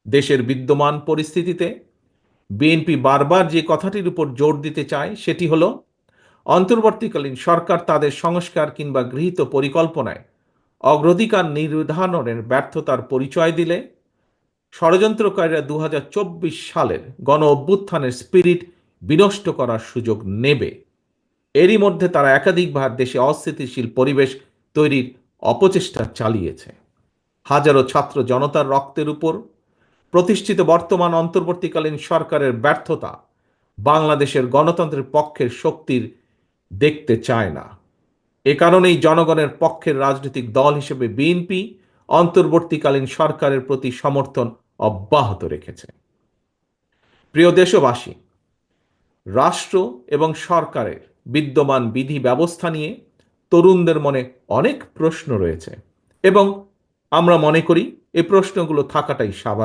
দেশের বিদ্যমান পরিস্থিতিতে বিএনপি বারবার যে কথাটির উপর জোর দিতে চায় সেটি হলো, অন্তর্বর্তীকালীন সরকার তাদের সংস্কার কিংবা গৃহীত পরিকল্পনায় অগ্রাধিকার নির্ধারণের ব্যর্থতার পরিচয় দিলে ষড়যন্ত্রকারীরা ২০২৪ সালের গণ অভ্যুত্থানের স্পিরিট বিনষ্ট করার সুযোগ নেবে। এরই মধ্যে তারা একাধিকবার দেশে অস্থিতিশীল পরিবেশ তৈরির অপচেষ্টা চালিয়েছে। হাজারো ছাত্র জনতার রক্তের উপর প্রতিষ্ঠিত বর্তমান অন্তর্বর্তীকালীন সরকারের ব্যর্থতা বাংলাদেশের গণতন্ত্রের পক্ষের শক্তির দেখতে চায় না। এ কারণেই জনগণের পক্ষের রাজনৈতিক দল হিসেবে বিএনপি অন্তর্বর্তীকালীন সরকারের প্রতি সমর্থন অব্যাহত রেখেছে। প্রিয় দেশবাসী, রাষ্ট্র এবং সরকারের বিদ্যমান বিধি ব্যবস্থা নিয়ে তরুণদের মনে অনেক প্রশ্ন রয়েছে এবং আমরা মনে করি এই প্রশ্নগুলো থাকাটাই স্বাভাবিক।